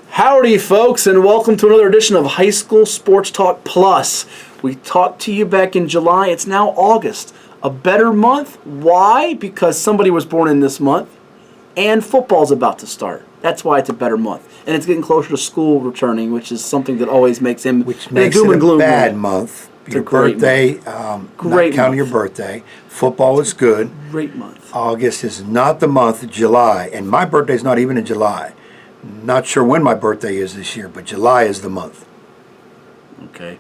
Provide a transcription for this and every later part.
Howdy folks, and welcome to another edition of High School Sports Talk Plus. We talked to you back in July. It's now August. A better month. Why? Because somebody was born in this month and football's about to start. That's why it's a better month. And it's getting closer to school returning, which is something that always makes him which makes doom it and gloom a bad moment. month. It's Your a great birthday, month. not Great counting month. your birthday. Football is good. Great month. August is not the month of July, and my birthday's not even in July. Not sure when my birthday is this year, but July is the month. Okay.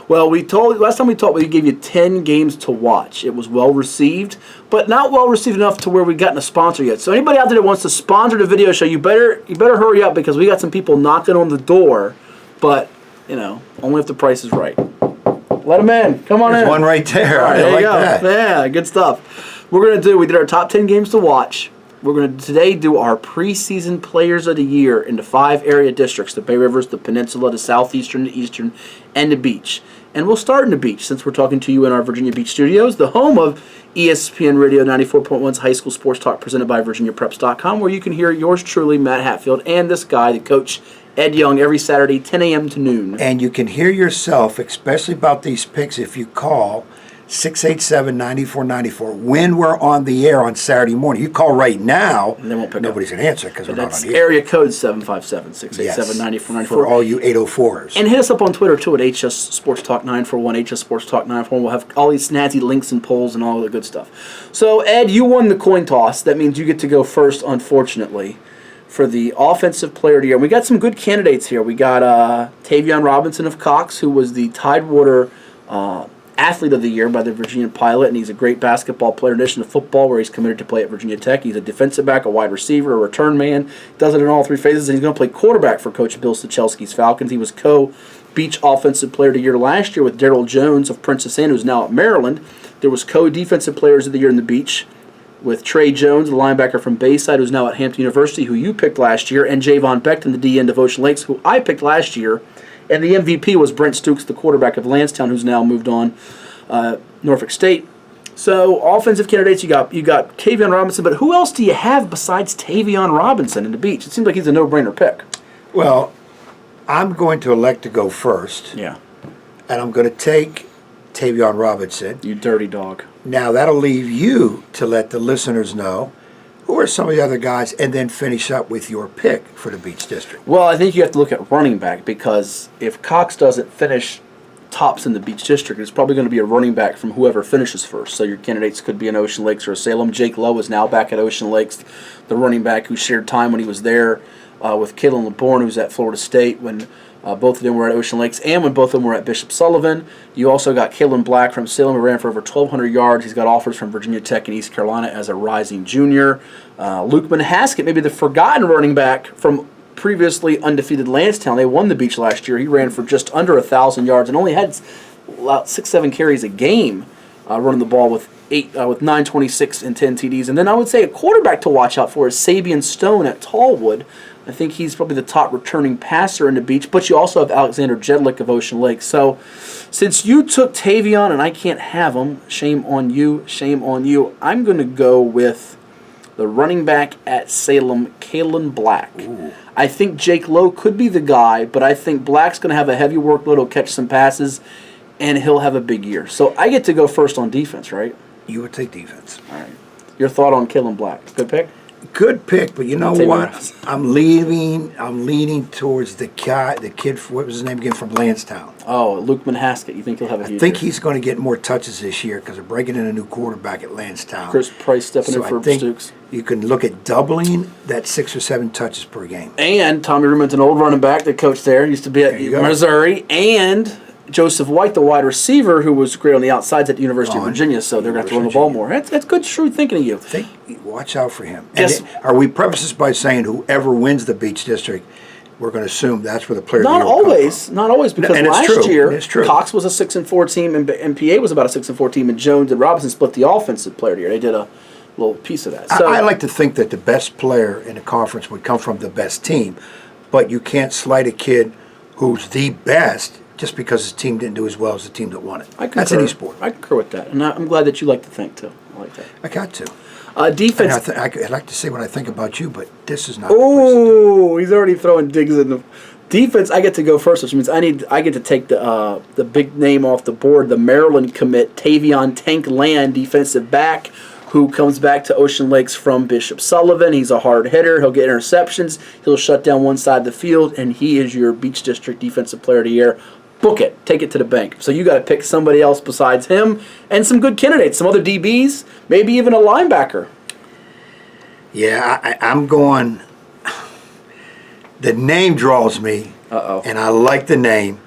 Well, last time we talked, we gave you 10 games to watch. It was well received, but not well received enough to where we've gotten a sponsor yet. So anybody out there that wants to sponsor the video show, you better hurry up because we got some people knocking on the door, but only if the price is right. Let them in. Come on in. There's one right there. All right, I there like you go. that. Yeah, good stuff. We did our top 10 games to watch. We're going to today do our preseason players of the year into 5 area districts: the Bay Rivers, the Peninsula, the Southeastern, the Eastern, and the Beach. And we'll start in the Beach since we're talking to you in our Virginia Beach studios, the home of ESPN Radio 94.1's High School Sports Talk presented by VirginiaPreps.com, where you can hear yours truly, Matt Hatfield, and this guy, the coach, Ed Young, every Saturday, 10 a.m. to noon. And you can hear yourself, especially about these picks, if you call 687-9494 when we're on the air on Saturday morning. You call right now, and they won't pick nobody's going to answer because we're not on That's the air. area code 757-687-9494. For all you 804s. And hit us up on Twitter, too, at HS Sports Talk 941, HS Sports Talk 941. We'll have all these snazzy links and polls and all the good stuff. So, Ed, you won the coin toss. That means you get to go first, unfortunately, for the Offensive Player of the Year. And we got some good candidates here. We got Tavion Robinson of Cox, who was the Tidewater Athlete of the Year by the Virginia Pilot, and he's a great basketball player in addition to football, where he's committed to play at Virginia Tech. He's a defensive back, a wide receiver, a return man. Does it in all 3 phases, and he's going to play quarterback for Coach Bill Stachelski's Falcons. He was co-Beach Offensive Player of the Year last year with Daryl Jones of Princess Anne, who's now at Maryland. There was co-Defensive Players of the Year in the Beach with Trey Jones, the linebacker from Bayside, who's now at Hampton University, who you picked last year, and Javon Beckton, the DN of Ocean Lakes, who I picked last year. And the MVP was Brent Stukes, the quarterback of Lansdowne, who's now moved on Norfolk State. So offensive candidates, you got Tavion Robinson, but who else do you have besides Tavion Robinson in the Beach? It seems like he's a no-brainer pick. Well, I'm going to elect to go first. Yeah. And I'm going to take Tavion Robinson. You dirty dog. Now, that'll leave you to let the listeners know who are some of the other guys, and then finish up with your pick for the Beach District. Well, I think you have to look at running back, because if Cox doesn't finish tops in the Beach District, it's probably going to be a running back from whoever finishes first. So your candidates could be an Ocean Lakes or a Salem. Jake Lowe is now back at Ocean Lakes, the running back who shared time when he was there with Kalen LeBourne, who's at Florida State when both of them were at Ocean Lakes, and when both of them were at Bishop Sullivan. You also got Kalen Black from Salem, who ran for over 1,200 yards. He's got offers from Virginia Tech and East Carolina as a rising junior. Lukeman Haskett, maybe the forgotten running back from previously undefeated Lansdowne. They won the Beach last year. He ran for just under 1,000 yards and only had 6-7 carries a game, running the ball with 926 and 10 TDs. And then I would say a quarterback to watch out for is Sabian Stone at Tallwood. I think he's probably the top returning passer in the Beach, but you also have Alexander Jedlick of Ocean Lake. So since you took Tavion and I can't have him, shame on you, I'm going to go with the running back at Salem, Kalen Black. Ooh. I think Jake Lowe could be the guy, but I think Black's going to have a heavy workload. He'll catch some passes, and he'll have a big year. So I get to go first on defense, right? You would take defense. All right. Your thought on Kalen Black? Good pick? Good pick, but you know Tavion what? Robinson. I'm leaning towards the kid. What was his name again, from Lansdowne? Oh, Lukeman Haskett. You think he'll have a huge I think year? he's going to get more touches this year because they're breaking in a new quarterback at Lansdowne. Chris Price stepping So in for I think Stukes. you can look at doubling that 6 or 7 touches per game. And Tommy Ruben's an old running back that coached there. Used to be at Missouri. And Joseph White, the wide receiver, who was great on the outsides at the University of Virginia. So they're going to have to run the ball more. That's good, shrewd thinking of you. Watch out for him. Yes. And are we preface this by saying whoever wins the Beach District, we're going to assume that's where the player Not of the year will come always, from. not always, because And it's last true. year It's true. Cox was a 6-4 team, and PA was about a 6-4 team, and Jones and Robinson split the offensive player of the year. They did a little piece of that. So I like to think that the best player in the conference would come from the best team, but you can't slight a kid who's the best just because his team didn't do as well as the team that won it. I concur. That's any sport. I concur with that, and I'm glad that you like to think too. like that. I got to. Defense. And I'd like to say what I think about you, but this is not. Oh, he's already throwing digs in the defense. I get to go first, which means I get to take the big name off the board. The Maryland commit, Tavion Tank Land, defensive back, who comes back to Ocean Lakes from Bishop Sullivan. He's a hard hitter. He'll get interceptions. He'll shut down one side of the field, and he is your Beach District Defensive Player of the Year. Book it. Take it to the bank. So you got to pick somebody else besides him and some good candidates, some other DBs, maybe even a linebacker. Yeah, I'm going. The name draws me, and I like the name,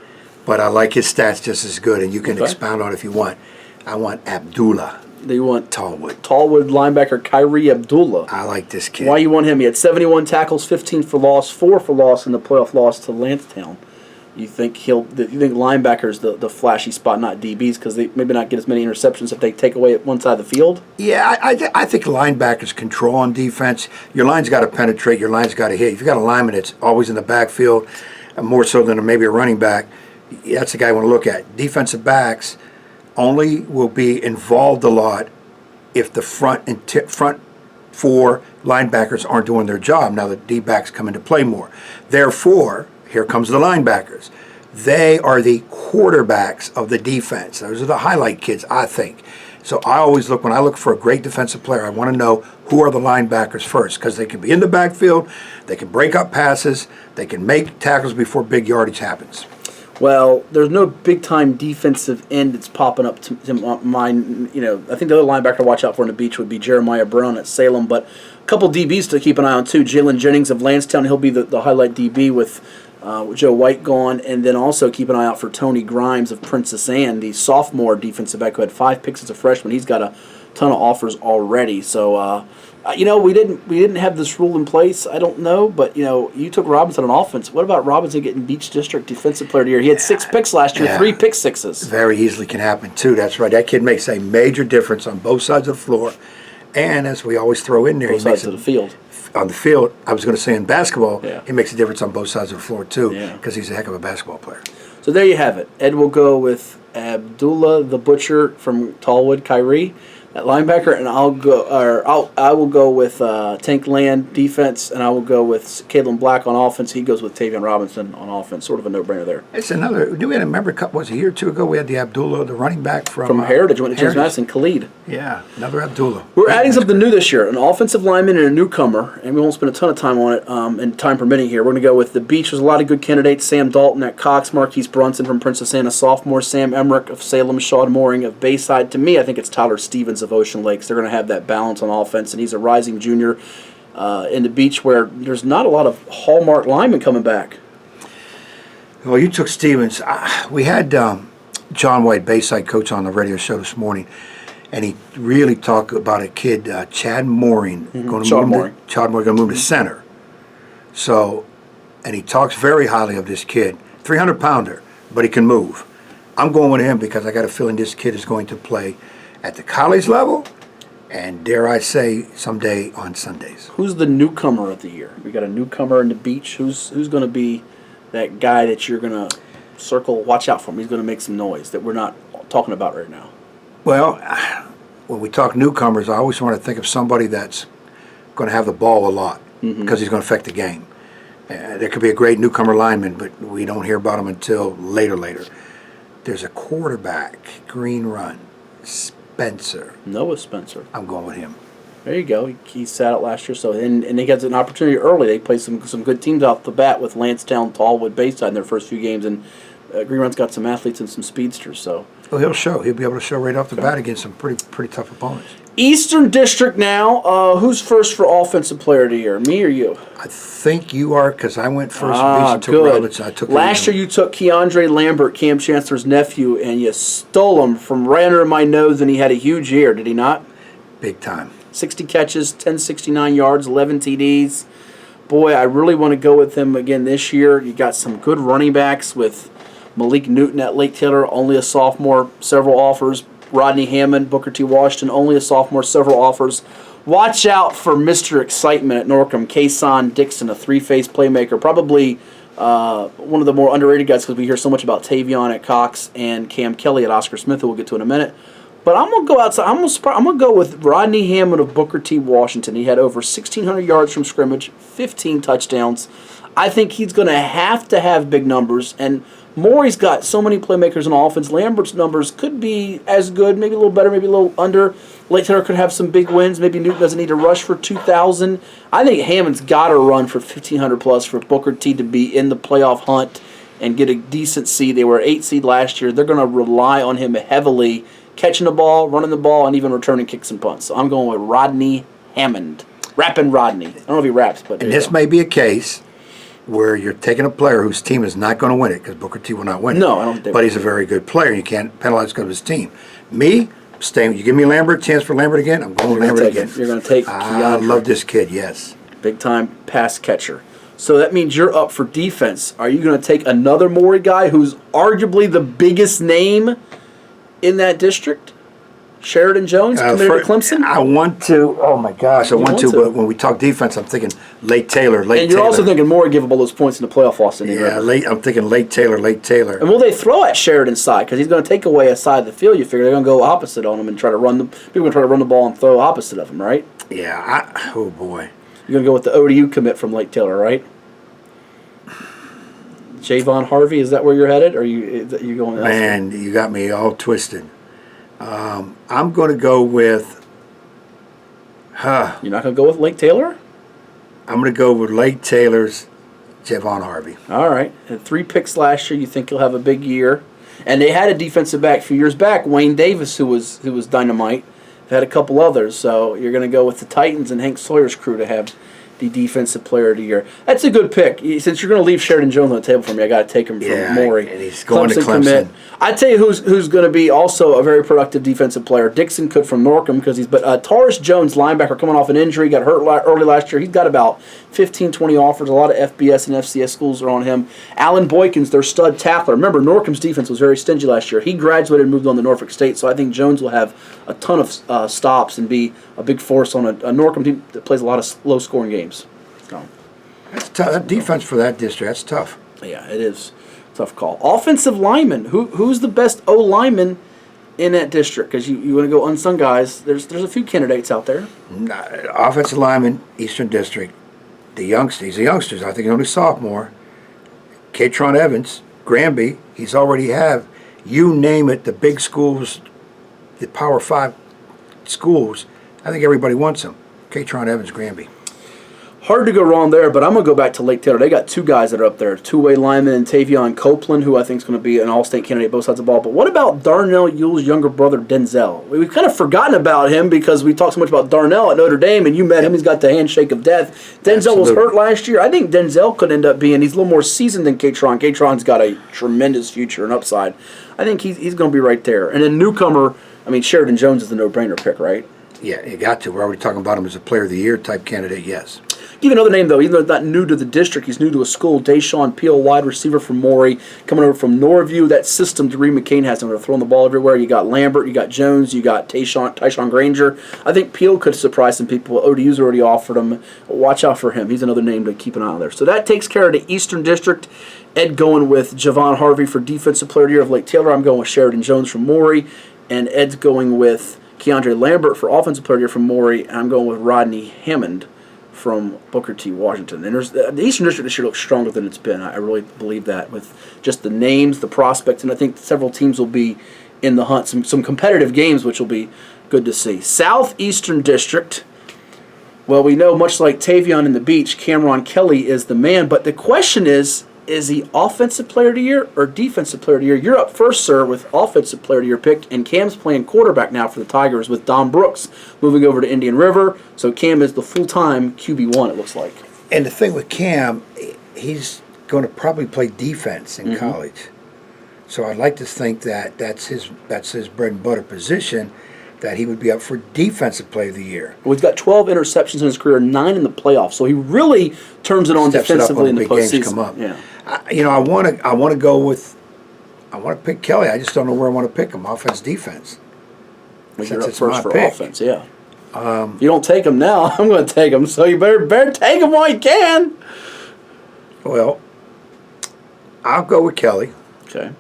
but I like his stats just as good, and you can expound on it if you want. I want Abdullah. Do you want Tallwood linebacker Kyrie Abdullah? I like this kid. Why you want him? He had 71 tackles, 15 for loss, 4 for loss in the playoff loss to Lansdowne. You think linebackers the flashy spot, not DBs, because they maybe not get as many interceptions if they take away at one side of the field? Yeah, I think linebackers control on defense. Your line's got to penetrate. Your line's got to hit. If you've got a lineman that's always in the backfield, more so than maybe a running back, that's the guy I want to look at. Defensive backs only will be involved a lot if the front four linebackers aren't doing their job. Now the D-backs come into play more. Therefore, here comes the linebackers. They are the quarterbacks of the defense. Those are the highlight kids, I think. So I always look, when I look for a great defensive player, I want to know who are the linebackers first, because they can be in the backfield, they can break up passes, they can make tackles before big yardage happens. Well, there's no big-time defensive end that's popping up to mind. I think the other linebacker to watch out for on the beach would be Jeremiah Brown at Salem, but a couple DBs to keep an eye on, too. Jalen Jennings of Lansdowne, he'll be the highlight DB with Joe White gone, and then also keep an eye out for Tony Grimes of Princess Anne, the sophomore defensive back who had 5 picks as a freshman. He's got a ton of offers already. So, we didn't have this rule in place. I don't know, but you took Robinson on offense. What about Robinson getting Beach District Defensive Player of the Year? He had 6 picks last year, 3 pick sixes. Very easily can happen too. That's right. That kid makes a major difference on both sides of the floor, and as we always throw in there, Both sides of the field. On the field, I was going to say in basketball, Yeah. he makes a difference on both sides of the floor too, Yeah. because he's a heck of a basketball player. So there you have it. Ed will go with Abdullah the Butcher from Tallwood, Kyrie, at linebacker, and I will go with Tank Land defense, and I will go with Kalen Black on offense. He goes with Tavion Robinson on offense. Sort of a no-brainer there. It's another. Do we remember a year or two ago we had the Abdullah, the running back from Heritage, went to James Madison, Khalid. Yeah, another Abdullah. We're adding something new this year, an offensive lineman and a newcomer, and we won't spend a ton of time on it, and time permitting here. We're going to go with the Beach. There's a lot of good candidates. Sam Dalton at Cox, Marquise Brunson from Princess Anne, a sophomore, Sam Emmerich of Salem, Sean Mooring of Bayside. To me, I think it's Tyler Stevens of Ocean Lakes. They're going to have that balance on offense, and he's a rising junior in the Beach where there's not a lot of hallmark linemen coming back. Well, you took Stevens. We had John White, Bayside coach, on the radio show this morning, and he really talked about a kid, Chad Mooring, going to move to center. So, and he talks very highly of this kid, 300-pounder, but he can move. I'm going with him because I got a feeling this kid is going to play at the college level, and dare I say, someday on Sundays. Who's the newcomer of the year? We got a newcomer in the Beach. Who's going to be that guy that you're going to circle, watch out for him? He's going to make some noise that we're not talking about right now. Well, when we talk newcomers, I always want to think of somebody that's going to have the ball a lot because he's going to affect the game. There could be a great newcomer lineman, but we don't hear about him until later. There's a quarterback, green run, Noah Spencer. I'm going with him. There you go. He sat out last year, so and he gets an opportunity early. They play some good teams off the bat with Lansdowne, Tallwood, Bayside in their first few games, and Green Run's got some athletes and some speedsters. So he'll show. He'll be able to show right off the bat against some pretty tough opponents. Eastern District now. Who's first for Offensive Player of the Year? Me or you? I think you are, because I went first. Good. Robinson. I took last year you took Keandre Lambert, Cam Chancellor's nephew, and you stole him from right under my nose, and he had a huge year, did he not? Big time. 60 catches, 1069 yards, 11 TDs. Boy, I really want to go with him again this year. You got some good running backs with Malik Newton at Lake Taylor, only a sophomore, several offers. Rodney Hammond, Booker T. Washington, only a sophomore, several offers. Watch out for Mr. Excitement at Norcom, Kason Dixon, a three-phase playmaker. Probably one of the more underrated guys because we hear so much about Tavion at Cox and Cam Kelly at Oscar Smith, who we'll get to in a minute. But I'm gonna go outside. I'm gonna go with Rodney Hammond of Booker T. Washington. He had over 1,600 yards from scrimmage, 15 touchdowns. I think he's gonna have to have big numbers. And Maury's got so many playmakers on offense. Lambert's numbers could be as good, maybe a little better, maybe a little under. Lake Taylor could have some big wins. Maybe Newton doesn't need to rush for 2,000. I think Hammond's got to run for 1,500 plus for Booker T to be in the playoff hunt and get a decent seed. They were 8 seed last year. They're going to rely on him heavily, catching the ball, running the ball, and even returning kicks and punts. So I'm going with Rodney Hammond. Rapping Rodney. I don't know if he raps, but and this may be a case where you're taking a player whose team is not going to win it, because Booker T will not win it. No, I don't think. But he's a very good player. You can't penalize because of his team. Me, staying. You give me Lambert, chance for Lambert again, I'm going with Lambert again. You're going to take I love this kid, yes. Big time pass catcher. So that means you're up for defense. Are you going to take another Maury guy who's arguably the biggest name in that district? Sheridan Jones, committed to Clemson? I want to. Oh, my gosh. I want to, but when we talk defense, I'm thinking Lake Taylor. And you're also thinking Maury give up all those points in the playoff loss. Yeah, I'm thinking Lake Taylor. And will they throw at Sheridan's side? Because he's going to take away a side of the field. You figure they're going to go opposite on him and try to run people are going to try to run the ball and throw opposite of him, right? Yeah. Oh, boy. You're going to go with the ODU commit from Lake Taylor, right? Javon Harvey, is that where you're headed? Or are you going elsewhere? Man, you got me all twisted. I'm going to go with. You're not going to go with Lake Taylor? I'm going to go with Lake Taylor's Javon Harvey. All right. Had 3 picks last year. You think he'll have a big year? And they had a defensive back a few years back, Wayne Davis, who was dynamite. They had a couple others. So you're going to go with the Titans and Hank Sawyer's crew to have the defensive player of the year. That's a good pick. Since you're going to leave Sheridan Jones on the table for me, I got to take him from Maury. And he's going to Clemson. Commit. I tell you who's going to be also a very productive defensive player. Dixon Cook from Norcom because Taurus Jones, linebacker, coming off an injury, got hurt early last year. He's got about 15, 20 offers. A lot of FBS and FCS schools are on him. Alan Boykins, their stud tackler. Remember, Norcom's defense was very stingy last year. He graduated and moved on to Norfolk State, so I think Jones will have a ton of stops and be a big force on a Norcom team that plays a lot of low-scoring games. So. That's tough. That defense for that district, that's tough. Yeah, it is. Tough call. Offensive lineman. Who's the best O lineman in that district? Because you want to go unsung guys. There's a few candidates out there. Offensive lineman, Eastern District. He's a youngster. I think he's only sophomore. Katron Evans, Granby. He's already have. You name it, the big schools, the Power 5 schools. I think everybody wants him. Katron Evans, Granby. Hard to go wrong there, but I'm going to go back to Lake Taylor. They got 2 guys that are up there, two-way lineman and Tavion Copeland, who I think is going to be an all-state candidate both sides of the ball. But what about Darnell Yule's younger brother, Denzel? We've kind of forgotten about him because we talked so much about Darnell at Notre Dame, and you met him. He's got the handshake of death. Denzel was hurt last year. I think Denzel could end up being, he's a little more seasoned than Katron. Katron's got a tremendous future and upside. I think he's going to be right there. And then newcomer, Sheridan Jones is the no-brainer pick, right? Yeah, you got to. We're already talking about him as a player of the year type candidate, yes. Give you another name, though. Even though he's not new to the district, he's new to a school. Deshaun Peel, wide receiver from Maury, coming over from Norview. That system Doree McCain has him. They're throwing the ball everywhere. You got Lambert, you got Jones, you got Tyshawn Granger. I think Peel could surprise some people. ODU's already offered him. Watch out for him. He's another name to keep an eye on there. So that takes care of the Eastern District. Ed going with Javon Harvey for Defensive Player of the Year of Lake Taylor. I'm going with Sheridan Jones from Maury. And Ed's going with Keandre Lambert for Offensive Player of the Year from Maury. And I'm going with Rodney Hammond from Booker T. Washington. And the Eastern District this year looks stronger than it's been. I really believe that with just the names, the prospects, and I think several teams will be in the hunt. Some competitive games, which will be good to see. Southeastern District. Well, we know much like Tavion in the Beach, Cameron Kelly is the man. But the question is he Offensive Player of the Year or Defensive Player of the Year? You're up first, sir, with Offensive Player of the Year pick, and Cam's playing quarterback now for the Tigers with Don Brooks moving over to Indian River. So Cam is the full-time QB1, it looks like. And the thing with Cam, he's going to probably play defense in college. So I'd like to think that that's his bread and butter position, that he would be up for Defensive Player of the Year. Well, he's got 12 interceptions in his career, 9 in the playoffs. So he really turns it on defensively in the postseason. Come up. Yeah. I want to go with. I want to pick Kelly. I just don't know where I want to pick him. Offense, defense. Well, you're up first for offense. Yeah. If you don't take him now, I'm going to take him. So you better take him while you can. Well, I'll go with Kelly. Okay.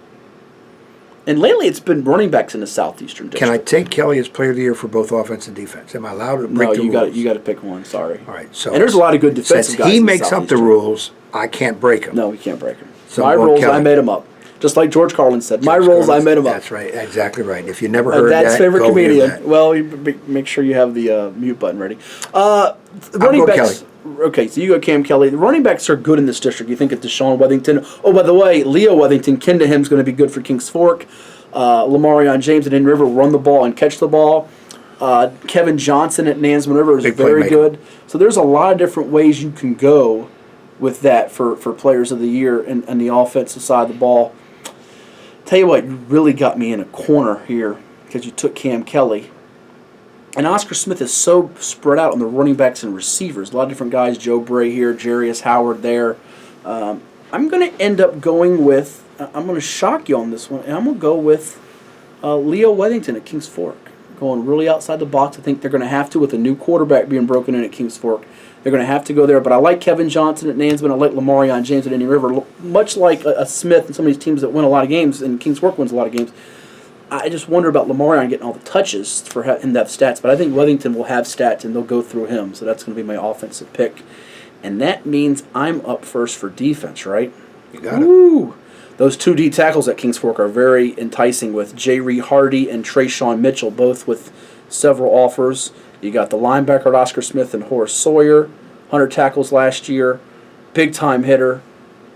And lately, it's been running backs in the Southeastern Can I District. take Kelly as player of the year for both offense and defense? Am I allowed to break No, the you rules? got to pick one. Sorry. All right, so And there's a lot of good defensive since guys. he in the makes up the Southeastern. rules, I can't break them. No, we can't break them. So My I'm going rules, I Kelly. made them up. Just like George Carlin said, my rules, I made them up. That's right, exactly right. If you never heard Dad's that, favorite go hear comedian. that. Well, you make sure you have the mute button ready. go Running backs. Okay, so you go Cam Kelly. The running backs are good in this district. You think of Deshaun Wethington. Oh, by the way, Leo Wethington, kin to him, is going to be good for Kings Fork. Lamarion James at Indian River will run the ball and catch the ball. Kevin Johnson at Nansemond River is Big very playmaker. good. So there's a lot of different ways you can go with that for players of the year and the offensive side of the ball. Tell you what, you really got me in a corner here because you took Cam Kelly. And Oscar Smith is so spread out on the running backs and receivers. A lot of different guys. Joe Bray here, Jarius Howard there. I'm going to end up going with, I'm going to shock you on this one, and I'm going to go with Leo Wethington at Kings Fork. Going really outside the box. I think they're going to have to with a new quarterback being broken in at Kings Fork. They're going to have to go there. But I like Kevin Johnson at Nansemond. I like Lamarion James at Indian River. Much like a Smith and some of these teams that win a lot of games, and Kings Fork wins a lot of games, I just wonder about Lamarion getting all the touches for in-depth stats. But I think Wethington will have stats, and they'll go through him. So that's going to be my offensive pick. And that means I'm up first for defense, right? You got it. Woo! Those 2 D tackles at Kings Fork are very enticing with J. Ree Hardy and Trayshawn Mitchell, both with several offers. You got the linebacker at Oscar Smith and Horace Sawyer, 100 tackles last year, big-time hitter.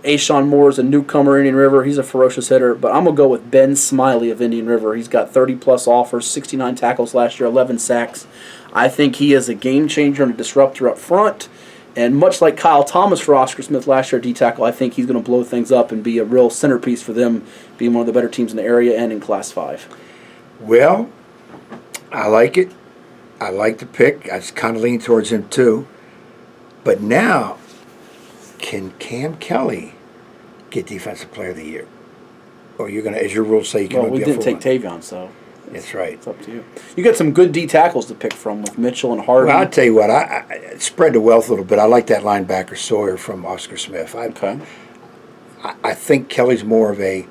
Ashawn Moore is a newcomer in Indian River. He's a ferocious hitter. But I'm going to go with Ben Smiley of Indian River. He's got 30-plus offers, 69 tackles last year, 11 sacks. I think he is a game changer and a disruptor up front. And much like Kyle Thomas for Oscar Smith last year at D-tackle, I think he's going to blow things up and be a real centerpiece for them, being one of the better teams in the area and in Class 5. Well, I like it. I like the pick. I kind of lean towards him too. But now, can Cam Kelly get Defensive Player of the Year? Or you're gonna, as your rules say, you can Well, only we be a didn't take full one. Tavion, so That's right. it's up to you. You got some good D tackles to pick from with Mitchell and Hardy. Well, I'll tell you what, I spread the wealth a little bit. I like that linebacker Sawyer from Oscar Smith. Okay. I think Kelly's more of a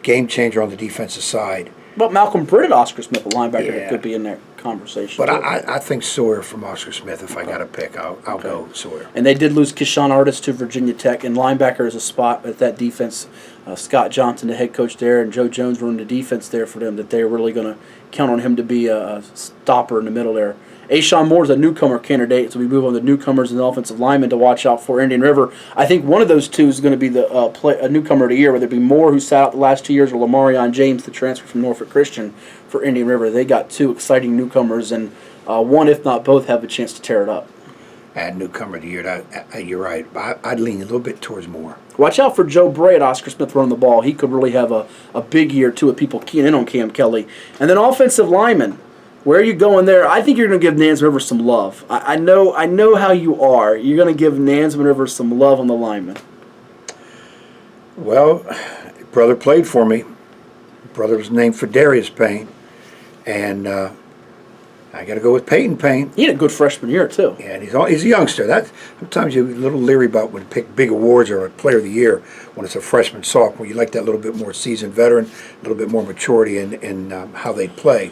game changer on the defensive side. But Malcolm Britt at Oscar Smith, a linebacker Yeah. that could be in that conversation. But too. I think Sawyer from Oscar Smith, if I got to pick, I'll go Sawyer. And they did lose Keyshawn Artist to Virginia Tech, and linebacker is a spot at that defense. Scott Johnson, the head coach there, and Joe Jones running the defense there for them, that they're really going to count on him to be a stopper in the middle there. Ashawn Moore is a newcomer candidate, so we move on to newcomers and offensive linemen to watch out for Indian River. I think one of those two is going to be the a newcomer of the year, whether it be Moore, who sat out the last 2 years, or Lamarion James, the transfer from Norfolk Christian for Indian River. They got 2 exciting newcomers, and one, if not both, have a chance to tear it up. And newcomer of the year, you're right. I'd lean a little bit towards Moore. Watch out for Joe Bray at Oscar Smith running the ball. He could really have a big year, too, with people keying in on Cam Kelly. And then offensive linemen. Where are you going there? I think you're going to give Nansemond River some love. I know how you are. You're going to give Nansemond River some love on the linemen. Well, brother played for me. Brother was named Fadarius Payne. And I got to go with Peyton Payne. He had a good freshman year, too. Yeah, and he's a youngster. Sometimes you're a little leery about when you pick big awards or a player of the year when it's a freshman sophomore. You like that little bit more seasoned veteran, a little bit more maturity in how they play.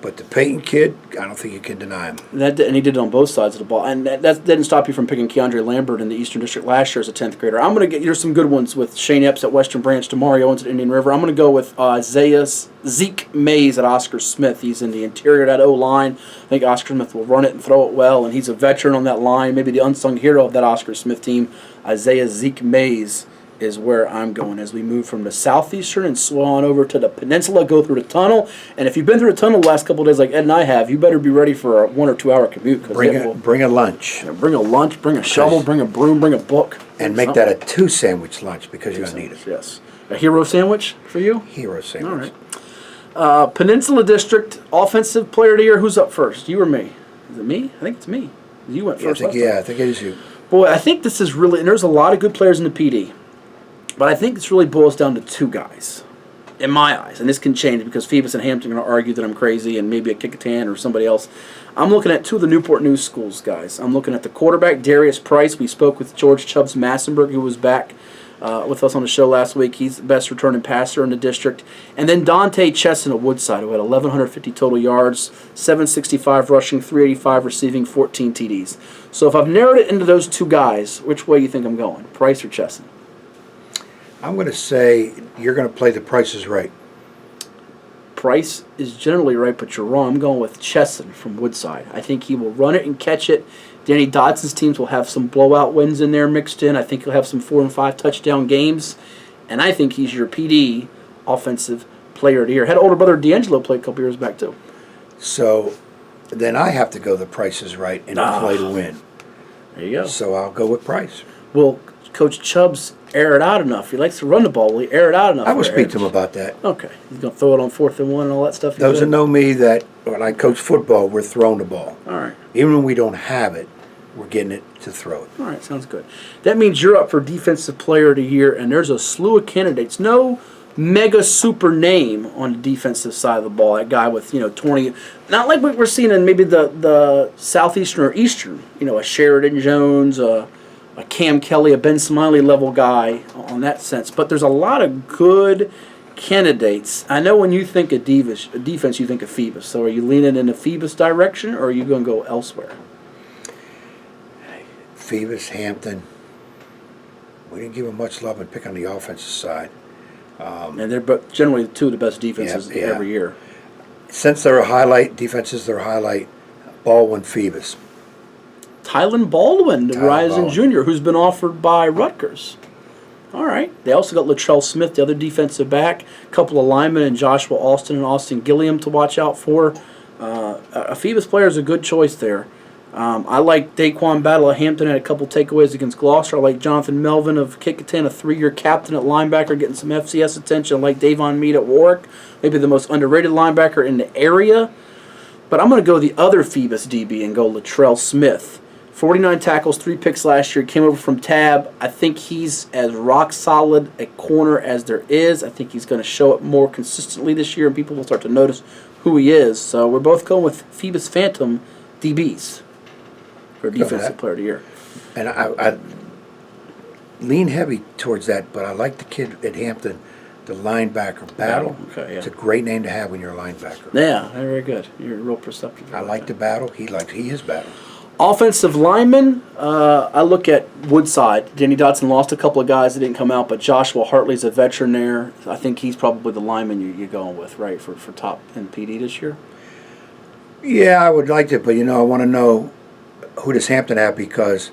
But the Peyton kid, I don't think you can deny him. And he did it on both sides of the ball. And that didn't stop you from picking Keandre Lambert in the Eastern District last year as a 10th grader. I'm going to get you some good ones with Shane Epps at Western Branch, Damari Owens at Indian River. I'm going to go with Zeke Mays at Oscar Smith. He's in the interior of that O-line. I think Oscar Smith will run it and throw it well, and he's a veteran on that line, maybe the unsung hero of that Oscar Smith team. Zeke Mays is where I'm going as we move from the Southeastern and swan over to the Peninsula, go through the tunnel. And if you've been through the tunnel the last couple of days like Ed and I have, you better be ready for a 1 or 2 hour commute. Bring a lunch. Bring a lunch, bring a shovel, bring a broom, bring a book. And make that a 2-sandwich lunch because you're going to need it. Yes. A hero sandwich for you? Hero sandwich. All right. Peninsula District Offensive Player of the Year. Who's up first? You or me? Is it me? I think it's me. You went first. I think it is you. Boy, I think this is really, and there's a lot of good players in the PD. But I think this really boils down to 2 guys, in my eyes. And this can change because Phoebus and Hampton are going to argue that I'm crazy and maybe a Kickotan or somebody else. I'm looking at 2 of the Newport News schools, guys. I'm looking at the quarterback, Darius Price. We spoke with George Chubbs Massenberg, who was back with us on the show last week. He's the best returning passer in the district. And then Dante Chesson of Woodside, who had 1,150 total yards, 765 rushing, 385 receiving, 14 TDs. So if I've narrowed it into those two guys, which way do you think I'm going, Price or Chesson? I'm going to say you're going to play the prices right. Price is generally right, but you're wrong. I'm going with Chesson from Woodside. I think he will run it and catch it. Danny Dodson's teams will have some blowout wins in there mixed in. I think he'll have some 4 and 5 touchdown games. And I think he's your PD offensive player of the year. Had older brother D'Angelo play a couple years back, too. So then I have to go the prices right and play to win. There you go. So I'll go with Price. Will Coach Chubbs air it out enough? He likes to run the ball. Will he air it out enough? I will speak to him about that. Okay. He's going to throw it on 4th and 1 and all that stuff? Those that know me, that when I coach football, we're throwing the ball. All right. Even when we don't have it, we're getting it to throw it. All right, sounds good. That means you're up for Defensive Player of the Year, and there's a slew of candidates. No mega super name on the defensive side of the ball. That guy with 20, not like what we're seeing in maybe the Southeastern or Eastern. A Sheridan Jones, a Cam Kelly, a Ben Smiley level guy on that sense. But there's a lot of good candidates. I know when you think of defense, you think of Phoebus. So are you leaning in the Phoebus direction, or are you going to go elsewhere? Phoebus, Hampton. We didn't give them much love and pick on the offensive side. And they're generally two of the best defenses every year. Since they're a highlight, defenses they're a highlight, Baldwin, Phoebus. Tylen Baldwin, the rising junior, who's been offered by Rutgers. All right. They also got Latrell Smith, the other defensive back, a couple of linemen, and Joshua Austin and Austin Gilliam to watch out for. A Phoebus player is a good choice there. I like Daquan Battle of Hampton, had a couple takeaways against Gloucester. I like Jonathan Melvin of Kickinton, a 3-year captain at linebacker, getting some FCS attention. I like Davon Meade at Warwick, maybe the most underrated linebacker in the area. But I'm going to go the other Phoebus DB and go Latrell Smith. 49 tackles, 3 picks last year, came over from Tab. I think he's as rock solid a corner as there is. I think he's going to show up more consistently this year, and people will start to notice who he is. So we're both going with Phoebus Phantom DBs for Defensive Player of the Year. And I lean heavy towards that, but I like the kid at Hampton, the linebacker, Battle. Okay, yeah. It's a great name to have when you're a linebacker. Yeah, very good. You're real perceptive. I like the Battle. He is Battle. Offensive lineman, I look at Woodside. Danny Dotson lost a couple of guys that didn't come out, but Joshua Hartley's a veteran there. I think he's probably the lineman you're going with, right, for top and PD this year? Yeah, I would like to, but I want to know who does Hampton have, because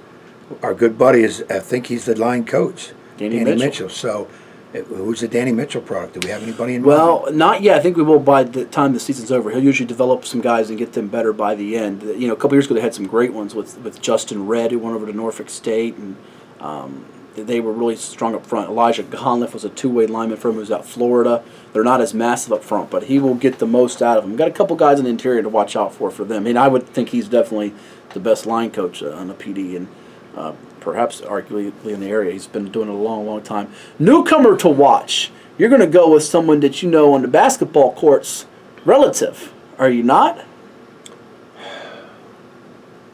our good buddy I think he's the line coach, Danny Mitchell. So who's the Danny Mitchell product? Do we have anybody in mind? Well, not yet. I think we will by the time the season's over. He'll usually develop some guys and get them better by the end. A couple years ago they had some great ones with Justin Redd, who went over to Norfolk State, and they were really strong up front. Elijah Gonliff was a two-way lineman for him who's out Florida. They're not as massive up front, but he will get the most out of them. Got a couple guys in the interior to watch out for them. I would think he's definitely the best line coach on the PD, and perhaps arguably in the area. He's been doing it a long, long time. Newcomer to watch. You're going to go with someone that you know on the basketball court's relative, are you not?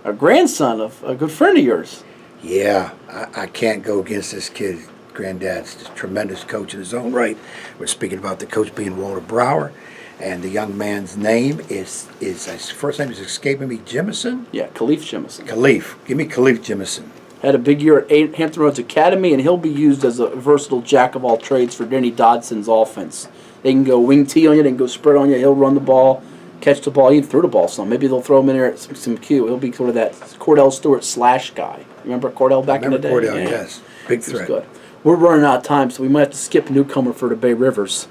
A grandson of a good friend of yours. Yeah, I can't go against this kid. Granddad's a tremendous coach in his own right. We're speaking about the coach being Walter Brower, and the young man's name is his first name is escaping me, Jemison? Yeah, Khalif Jemison. Khalif. Give me Khalif Jemison. Had a big year at Hampton Roads Academy, and he'll be used as a versatile jack of all trades for Denny Dodson's offense. They can go wing tee on you, they can go spread on you, he'll run the ball, catch the ball, even throw the ball some. Maybe they'll throw him in there at some Q. He'll be sort of that Cordell Stewart slash guy. Remember Cordell back in the day? Cordell, yes. Big threat. Good. We're running out of time, so we might have to skip Newcomer for the Bay Rivers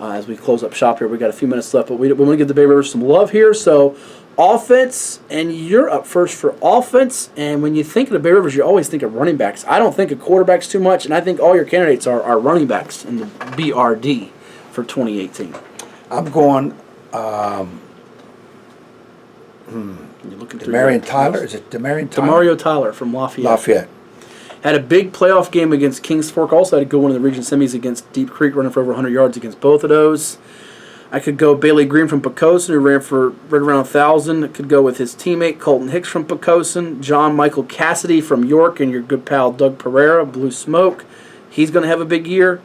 as we close up shop here. We got a few minutes left, but we want to give the Bay Rivers some love here. So offense, and you're up first for offense. And when you think of the Bay Rivers, you always think of running backs. I don't think of quarterbacks too much, and I think all your candidates are running backs in the BRD for 2018. I'm going You're looking Demarion Tyler. Is it Demarion Tyler? Demario Tyler from Lafayette. Had a big playoff game against Kings Fork. Also had a good one in the region semis against Deep Creek, running for over 100 yards against both of those. I could go Bailey Green from Pocosin, who ran for right around 1,000. I could go with his teammate Colton Hicks from Pocosin, John Michael Cassidy from York, and your good pal Doug Pereira, Blue Smoke. He's going to have a big year.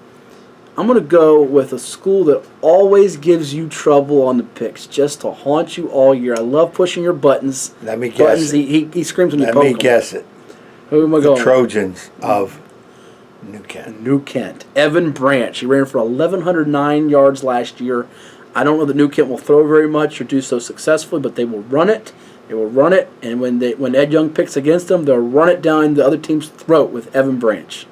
I'm going to go with a school that always gives you trouble on the picks, just to haunt you all year. I love pushing your buttons. Let me guess it. He screams when you poke him. Let me guess it. Who am I going? The Trojans of New Kent. New Kent. Evan Branch. He ran for 1,109 yards last year. I don't know that New Kent will throw very much or do so successfully, but they will run it. They will run it, and when Ed Young picks against them, they'll run it down the other team's throat with Evan Branch.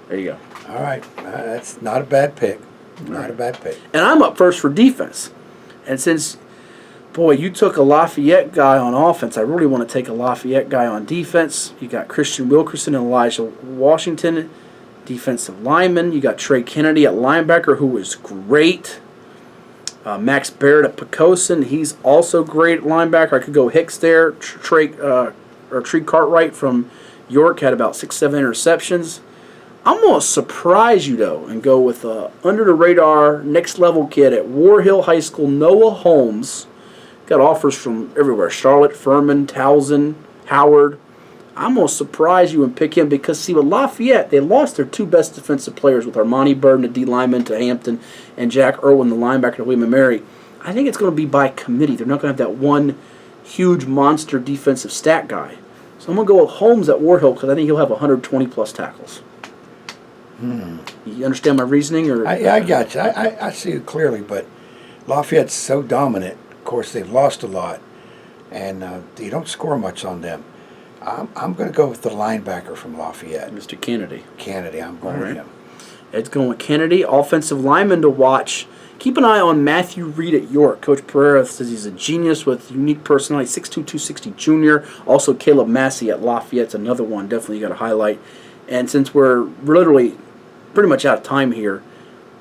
There you go. All right. That's not a bad pick. Not a bad pick. And I'm up first for defense. And since, boy, you took a Lafayette guy on offense, I really want to take a Lafayette guy on defense. You got Christian Wilkerson and Elijah Washington, defensive lineman. You got Trey Kennedy at linebacker, who is great. Max Barrett at Pocosin, he's also great at linebacker. I could go Hicks there. Trey Cartwright from York had about 6-7 interceptions. I'm going to surprise you, though, and go with under-the-radar, next-level kid at War Hill High School, Noah Holmes. Got offers from everywhere, Charlotte, Furman, Towson, Howard. I'm going to surprise you and pick him because, see, with Lafayette, they lost their two best defensive players with Armani Burden, the D lineman, to Hampton, and Jack Irwin, the linebacker, to William & Mary. I think it's going to be by committee. They're not going to have that one huge monster defensive stat guy. So I'm going to go with Holmes at War Hill because I think he'll have 120-plus tackles. You understand my reasoning? Or I got you. I see it clearly, but Lafayette's so dominant. Of course, they've lost a lot, and you don't score much on them. I'm going to go with the linebacker from Lafayette. Mr. Kennedy. Kennedy, I'm going with him. Ed's going with Kennedy. Offensive lineman to watch. Keep an eye on Matthew Reed at York. Coach Pereira says he's a genius with unique personality. 6'2", 260 junior. Also Caleb Massey at Lafayette's another one. Definitely got to highlight. And since we're literally pretty much out of time here,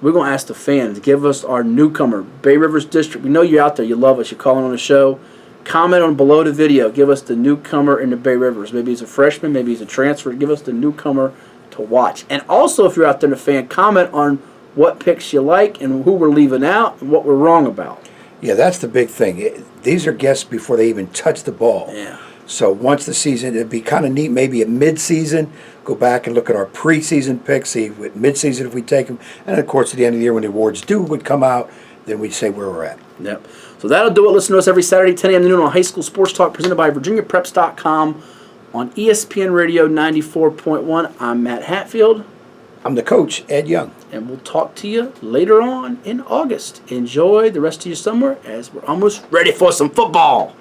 we're going to ask the fans to give us our newcomer, Bay Rivers District. We know you're out there. You love us. You're calling on the show. Comment on below the video. Give us the newcomer in the Bay Rivers. Maybe he's a freshman. Maybe he's a transfer. Give us the newcomer to watch. And also, if you're out there, the fan, comment on what picks you like and who we're leaving out and what we're wrong about. Yeah, that's the big thing. These are guests before they even touch the ball. Yeah. So once the season, it'd be kind of neat maybe at mid-season, go back and look at our preseason picks, see with mid-season if we take them. And, of course, at the end of the year when the awards would come out, then we'd say where we're at. Yep. So that'll do it. Listen to us every Saturday, 10 a.m. to noon on High School Sports Talk, presented by VirginiaPreps.com on ESPN Radio 94.1. I'm Matt Hatfield. I'm the coach, Ed Young. And we'll talk to you later on in August. Enjoy the rest of your summer as we're almost ready for some football.